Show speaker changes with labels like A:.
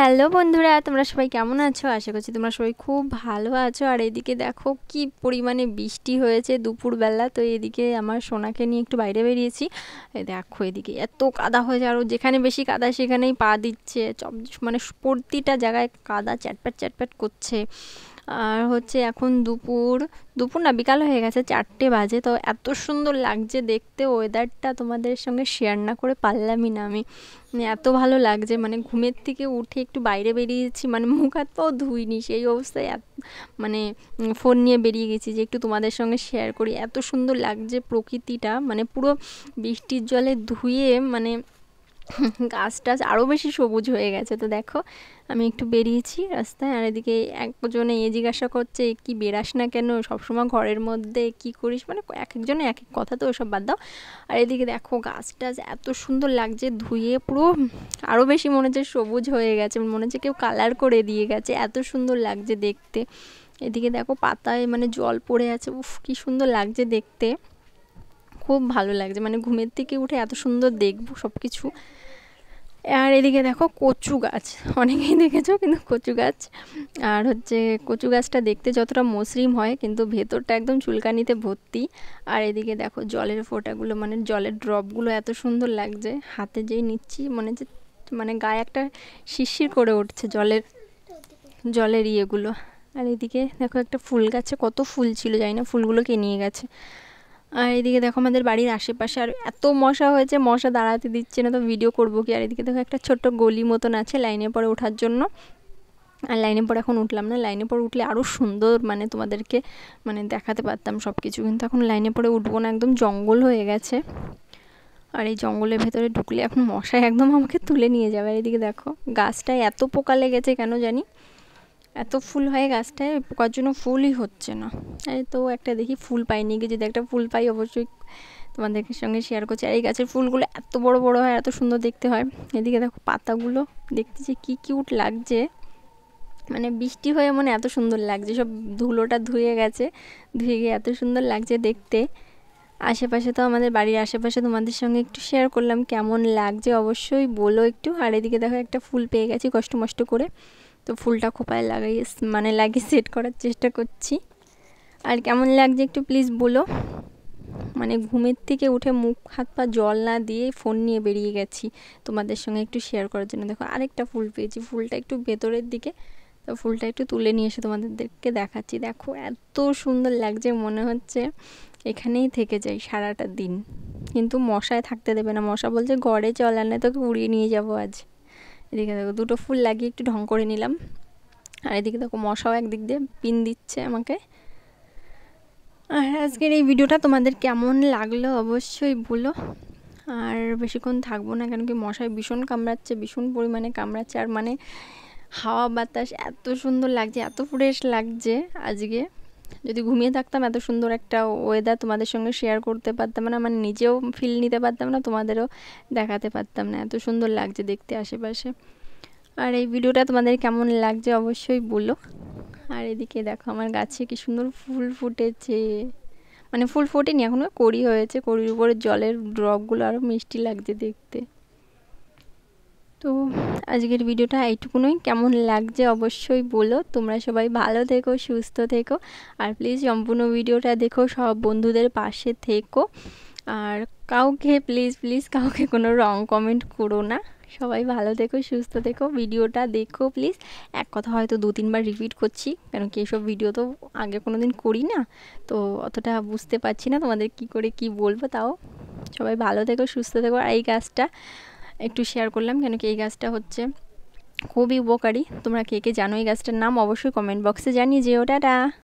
A: Hello বন্ধুরা, তোমরা সবাই কেমন আছো? আশা করছি তোমরা সবাই খুব ভালো আছো। আর এদিকে দেখো কি পরিমাণে বৃষ্টি হয়েছে দুপুরবেলা। তো এদিকে আমার সোনাকে নিয়ে একটু বাইরে বেরিয়েছি। দেখো এদিকে এত কাদা হয়েছে, আর যেখানে বেশি কাদা সেখানেই পা দিচ্ছে। মানে প্রতিটা জায়গায় কাদা চ্যাটপ্যাট চ্যাটপ্যাট করছে। আর হচ্ছে এখন দুপুর দুপুর না বিকাল হয়ে গেছে, 4টে বাজে। তো এত সুন্দর লাগছে দেখতে ওয়েদারটা, তোমাদের সঙ্গে শেয়ার না করে পারলামই না আমি। মানে এত ভালো লাগছে, মানে ঘুমের থেকে উঠে একটু বাইরে বেরিয়েছি, মানে মুখ হাত পাও ধুইনি সেই অবস্থায় মানে ফোন নিয়ে বেরিয়ে গেছি যে একটু তোমাদের সঙ্গে শেয়ার করি। এত সুন্দর লাগছে প্রকৃতিটা, মানে পুরো বৃষ্টির জলে ধুয়ে মানে গাছ টাছ আরও বেশি সবুজ হয়ে গেছে। তো দেখো আমি একটু বেরিয়েছি রাস্তায়, আর এদিকে একজনে জিজ্ঞাসা করছে কি বেরাস না কেন, সবসময় ঘরের মধ্যে কি করিস, মানে এক একজনে এক এক কথা, তো ওসব বাদ দাও। আর এদিকে দেখো গাছ টাছ এত সুন্দর লাগছে ধুয়ে, পুরো আরও বেশি মনে হচ্ছে সবুজ হয়ে গেছে, মনে হচ্ছে কেউ কালার করে দিয়ে গেছে, এত সুন্দর লাগছে দেখতে। এদিকে দেখো পাতায় মানে জল পড়ে আছে, উফ কি সুন্দর লাগছে দেখতে, খুব ভালো লাগছে। মানে ঘুমের থেকে উঠে এত সুন্দর দেখবো সব কিছু। আর এদিকে দেখো কচু গাছ, অনেকেই দেখেছো কিন্তু কচু গাছ। আর হচ্ছে কচু গাছটা দেখতে যতটা মসৃণ হয়, কিন্তু ভেতরটা একদম চুলকানিতে ভর্তি। আর এদিকে দেখো জলের ফোঁটাগুলো, মানে জলের ড্রপগুলো এত সুন্দর লাগছে, হাতে যেই নিচ্ছি মনে হচ্ছে মানে গায়ে একটা শিরশির করে উঠছে জলের জলের ইয়েগুলো। আর এদিকে দেখো একটা ফুল গাছে কত ফুল ছিল, জানি না ফুলগুলো কে নিয়ে গেছে। আর এদিকে দেখো আমাদের বাড়ির আশেপাশে আর এত মশা হয়েছে, মশা দাঁড়াতে দিচ্ছে না, তো ভিডিও করবো কি। আর এদিকে দেখো একটা ছোট্ট গলি মতন আছে লাইনের পরে ওঠার জন্য। আর লাইনে পরে এখন উঠলাম না, লাইনে পরে উঠলে আরও সুন্দর মানে তোমাদেরকে মানে দেখাতে পারতাম সব কিছু, কিন্তু এখন লাইনে পরে উঠবো না, একদম জঙ্গল হয়ে গেছে। আর এই জঙ্গলের ভেতরে ঢুকলে এখন মশায় একদম আমাকে তুলে নিয়ে যাবে। আর এদিকে দেখো গাছটায় এত পোকা লেগেছে কেন জানি, এত ফুল হয় গাছটায়, পোকার জন্য ফুলই হচ্ছে না। এই তো একটা দেখি ফুল পাইনি, গিয়ে যদি একটা ফুল পাই অবশ্যই তোমাদের সঙ্গে শেয়ার করছি। আর এই গাছের ফুলগুলো এত বড় বড় হয়, এত সুন্দর দেখতে হয়। এদিকে দেখো পাতাগুলো দেখতে যে কী কিউট লাগছে, মানে বৃষ্টি হয়ে মনে এত সুন্দর লাগছে, সব ধুলোটা ধুয়ে গেছে, ধুয়ে গিয়ে এত সুন্দর লাগছে দেখতে। আশেপাশে তো আমাদের বাড়ির আশেপাশে তোমাদের সঙ্গে একটু শেয়ার করলাম, কেমন লাগছে অবশ্যই বলো একটু। আর এদিকে দেখো একটা ফুল পেয়ে গেছি কষ্ট মষ্ট করে, তো ফুলটা খোপায় লাগাই মানে লাগিয়ে সেট করার চেষ্টা করছি। আর কেমন লাগছে একটু প্লিজ বলো। মানে ঘুমের থেকে উঠে মুখ হাত পা জল না দিয়ে ফোন নিয়ে বেরিয়ে গেছি তোমাদের সঙ্গে একটু শেয়ার করার জন্য। দেখো আরেকটা ফুল পেয়েছি, ফুলটা একটু ভেতরের দিকে, তো ফুলটা একটু তুলে নিয়ে এসে তোমাদেরকে দেখাচ্ছি। দেখো এত সুন্দর লাগছে, মনে হচ্ছে এখানেই থেকে যাই সারাটা দিন, কিন্তু মশায় থাকতে দেবে না। মশা বলছে ঘরে চল, আনে তোকে উড়িয়ে নিয়ে যাবো আজ। এদিকে দেখো দুটো ফুল লাগিয়ে একটু ঢং করে নিলাম। আর এদিকে দেখো মশাও একদিক দিয়ে পিন দিচ্ছে আমাকে। আর আজকের এই ভিডিওটা তোমাদের কেমন লাগলো অবশ্যই বলো। আর বেশিক্ষণ থাকবো না, কারণ কি মশায় ভীষণ কামড়াচ্ছে, ভীষণ পরিমাণে কামড়াচ্ছে। আর মানে হাওয়া বাতাস এত সুন্দর লাগছে, এত ফ্রেশ লাগছে আজকে। যদি ঘুমিয়ে থাকতাম এত সুন্দর একটা ওয়েদার তোমাদের সঙ্গে শেয়ার করতে পারতাম না, মানে নিজেও ফিল নিতে পারতাম না, তোমাদেরও দেখাতে পারতাম না, এত সুন্দর লাগছে দেখতে আশেপাশে। আর এই ভিডিওটা তোমাদের কেমন লাগছে অবশ্যই বলো। আর এদিকে দেখো আমার গাছে কি সুন্দর ফুল ফুটেছে, মানে ফুল ফোটেনি এখনও, কড়ি হয়েছে, কড়ির উপরে জলের ড্রপগুলো আরও মিষ্টি লাগছে দেখতে। তো আজকের ভিডিওটা এইটুকুনই, কেমন লাগছে অবশ্যই বলো। তোমরা সবাই ভালো থেকো, সুস্থ থেকো, আর প্লিজ সম্পূর্ণ ভিডিওটা দেখো, সব বন্ধুদের পাশে থেকো। আর কাউকে প্লিজ প্লিজ কাউকে কোনো রং কমেন্ট করো না। সবাই ভালো থেকো, সুস্থ থেকো, ভিডিওটা দেখো প্লিজ। এক কথা হয়তো 2-3 বার রিপিট করছি, কারণ কি এসব ভিডিও তো আগে কোনো দিন করি না, তো অতটা বুঝতে পারছি না তোমাদের কি করে কি বলবো। তাও সবাই ভালো থেকো, সুস্থ থেকো। আর এই গাছটা একটু শেয়ার করলাম, কেন কি এই গাছটা হচ্ছে খুবই উপকারী। তোমরা কে কে জানো এই গাছটার নাম অবশ্যই কমেন্ট বক্সে জানিয়ে যেও। টাটা।